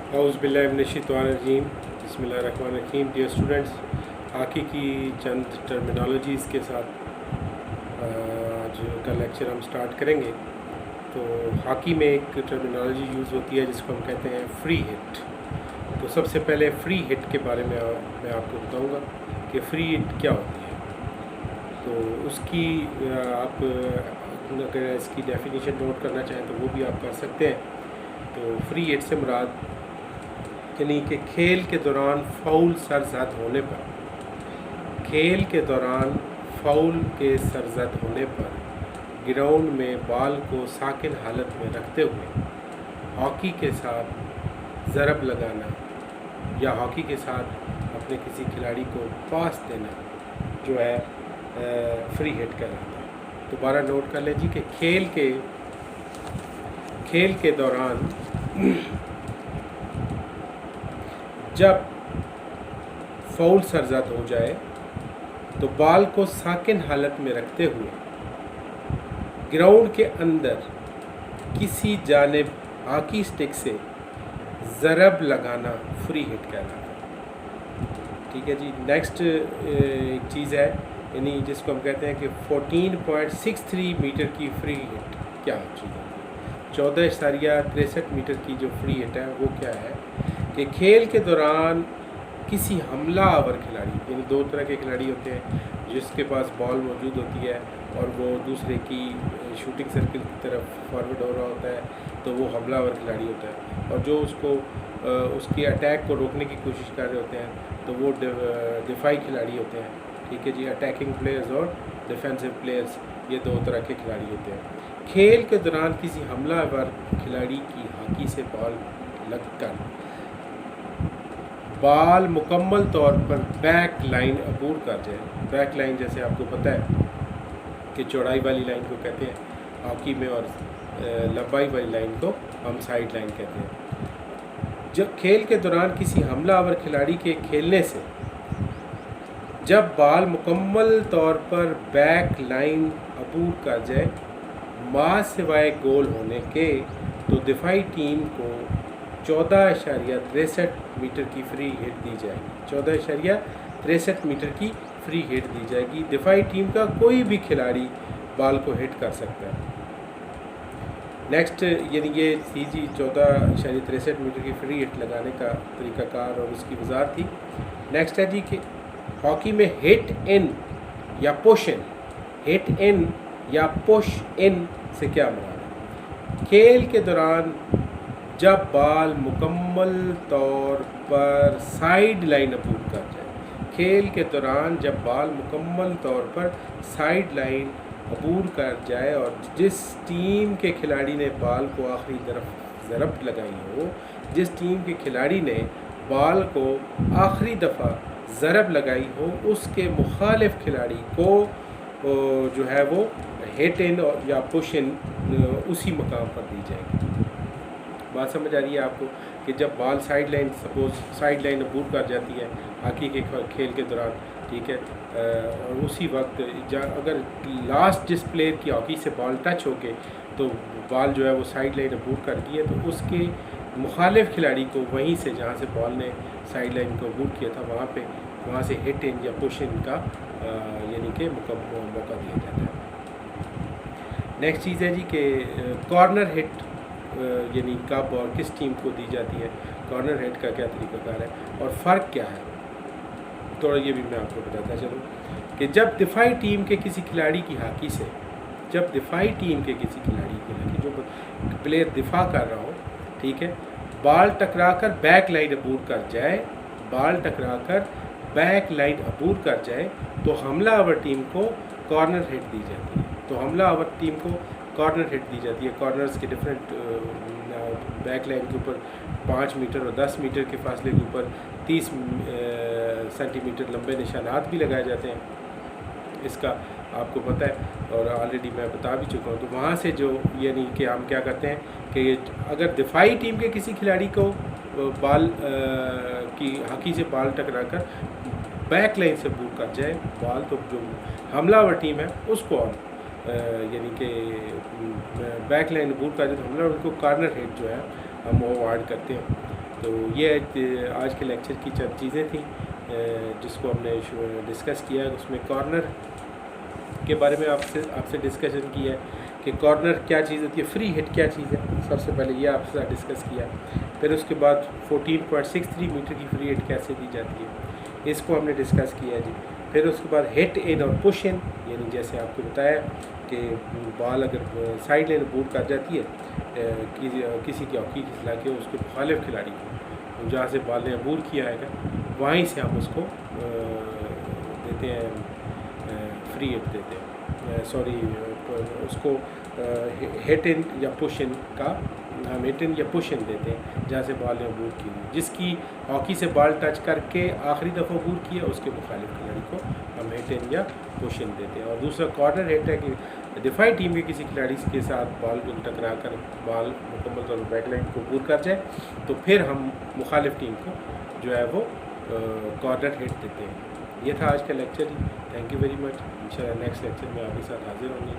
औज़ुबिल्लाहिमिनश्शैतानिर्रजीम बिस्मिल्लाहिर्रहमानिर्रहीम। Dear students, hockey की चंद terminologies के साथ आज का लेक्चर हम स्टार्ट करेंगे। तो हॉकी में एक टर्मिनोलॉजी यूज़ होती है जिसको हम कहते हैं फ्री हिट। तो सबसे पहले फ्री हिट के बारे में मैं आपको बताऊंगा कि फ्री हिट क्या होती है। तो उसकी आप अगर इसकी डेफिनेशन नोट करना चाहें तो वो भी आप कर सकते हैं। तो फ्री हिट से मुराद यानी कि खेल के दौरान फाउल सरजद होने पर, खेल के दौरान फाउल के सरजद होने पर ग्राउंड में बॉल को साकिन हालत में रखते हुए हॉकी के साथ ज़रब लगाना या हॉकी के साथ अपने किसी खिलाड़ी को पास देना जो है फ्री हिट कहलाता है। दोबारा नोट कर लीजिए कि खेल के दौरान जब फाउल सरजद हो जाए तो बॉल को साकिन हालत में रखते हुए ग्राउंड के अंदर किसी जानिब हॉकी स्टिक से ज़रब लगाना फ्री हिट कहलाता है। ठीक है जी। नेक्स्ट एक चीज़ है यानी जिसको हम कहते हैं कि 14.63 मीटर की फ्री हिट क्या चीज़ है। 14.63 मीटर की जो फ्री हिट है वो क्या है कि खेल के दौरान किसी हमलावर खिलाड़ी, यानी दो तरह के खिलाड़ी होते हैं, जिसके पास बॉल मौजूद होती है और वो दूसरे की शूटिंग सर्किल की तरफ फॉरवर्ड हो रहा होता है तो वो हमलावर खिलाड़ी होता है, और जो उसको उसकी अटैक को रोकने की कोशिश कर रहे होते हैं तो वो दिफाई खिलाड़ी होते हैं। ठीक है जी। अटैकिंग प्लेयर्स और डिफेंसिव प्लेयर्स, ये दो तरह के खिलाड़ी होते हैं। खेल के दौरान किसी हमलावर खिलाड़ी की हॉकी से बॉल लगकर बॉल मुकम्मल तौर पर बैक लाइन अबूर कर जाए। बैक लाइन जैसे आपको पता है कि चौड़ाई वाली लाइन को कहते हैं हॉकी में, और लंबाई वाली लाइन को हम साइड लाइन कहते हैं। जब खेल के दौरान किसी हमलावर खिलाड़ी के खेलने से जब बॉल मुकम्मल तौर पर बैक लाइन अबूर कर जाए माँ सिवाय गोल होने के, तो दिफाई टीम को 14.63 मीटर की फ्री हिट दी जाएगी। 14.63 मीटर की फ्री हिट दी जाएगी। दिफाई टीम का कोई भी खिलाड़ी बॉल को हिट कर सकता है। नेक्स्ट यानी ये थी जी 14.63 मीटर की फ्री हिट लगाने का तरीक़ाकार और उसकी वजाहत थी। नेक्स्ट है जी कि हॉकी में हिट इन या पुश इन, हिट इन या पुश इन से क्या मुराद है। खेल के दौरान जब बॉल मुकम्मल तौर पर साइड लाइन अबूर कर जाए, खेल के दौरान जब बॉल मुकम्मल तौर पर साइड लाइन अबूर कर जाए और जिस टीम के खिलाड़ी ने बॉल को आखिरी तरफ ज़रब लगाई हो, जिस टीम के खिलाड़ी ने बॉल को आखिरी दफ़ा ज़रब लगाई हो, उसके मुखालिफ खिलाड़ी को जो है वो हिट इन या पुश इन उसी मकाम पर दी जाएगी। बात समझ आ रही है आपको कि जब ball side line suppose side line अबूर कर जाती है हॉकी के खेल के दौरान, ठीक है, और उसी वक्त अगर लास्ट जिस प्लेयर की हॉकी से बॉल टच हो के तो बॉल जो है वो साइड लाइन अबूर कर दी है, तो उसके मुखालिफ खिलाड़ी को वहीं से जहाँ से बॉल ने साइड लाइन को अबूर किया था वहाँ से हिट इन या पुश इन का यानी कि मौका दिया जाता है। नेक्स्ट चीज़ है जी कि कॉर्नर हिट यानी कब और किस टीम को दी जाती है, कॉर्नर हिट का क्या तरीक़ाकार है और फ़र्क क्या है, थोड़ा ये भी मैं आपको बताता चलूँ कि जब दिफाई टीम के किसी खिलाड़ी की हॉकी से, जब दिफाई टीम के किसी खिलाड़ी की हॉकी, जो प्लेयर दिफा कर रहा हो, ठीक है, बॉल टकरा कर बैक लाइन अबूर कर जाए, बॉल टकरा कर बैक लाइन अबूर कर जाए तो हमलावर टीम को कॉर्नर हिट दी जाती है। तो हमलावर टीम को कॉर्नर हिट दी जाती है। कॉर्नर्स के डिफरेंट बैक लाइन के ऊपर 5 मीटर और 10 मीटर के फासले के ऊपर 30 सेंटीमीटर लंबे निशानात भी लगाए जाते हैं। इसका आपको पता है और ऑलरेडी मैं बता भी चुका हूँ। तो वहाँ से जो यानी कि हम क्या करते हैं कि अगर दिफाई टीम के किसी खिलाड़ी को बॉल की हॉकी से बॉल टकरा कर बैक लाइन से बूट कर जाए बॉल, तो जो हमलावर टीम है उसको यानी कि बैक लाइन बूट कर जाए तो हमलावर उनको कॉर्नर हिट जो है हम वो अवॉइड करते हैं। तो ये आज के लेक्चर की चंद चीज़ें थी जिसको हमने डिस्कस किया है। उसमें कॉर्नर के बारे में आपसे डिस्कशन किया है कि कॉर्नर क्या चीज़ होती है, फ्री हिट क्या चीज़ है, सबसे पहले ये आपके साथ डिस्कस किया। फिर उसके बाद 14.63 मीटर की फ्री हिट कैसे दी जाती है, इसको हमने डिस्कस किया जी। फिर उसके बाद हिट इन और पुश इन, यानी जैसे आपको बताया कि बॉल अगर साइड लेन बूट कर जाती है किसी की हॉकी खिला के उसके मुखालिफ खिलाड़ी को, जहाँ से बॉल ने अबूर किया है वहीं से हम उसको देते हैं, फ्री हिट देते हैं, सॉरी उसको हिट इन या पुश इन का हम हिट इन या पुश इन देते हैं, जहाँ से बॉल ने अबूर की हुई, जिसकी हॉकी से बॉल टच करके आखिरी दफ़ा अबूर किया उसके मुखालिफ खिलाड़ी को हम हिट इन या पुश इन देते हैं। और दूसरा कॉर्नर हिट है कि दिफाई टीम के किसी खिलाड़ी के साथ बॉल को टकरा कर बॉल मुकम्मल तौर पर बैकलाइन को अबूर कर जाए तो फिर हम मुखालिफ टीम को जो है वो कॉर्नर हिट देते हैं। ये था आज का lecture. Thank you very much. इंशाल्लाह नेक्स्ट लेक्चर में आपके साथ हाजिर होंगे।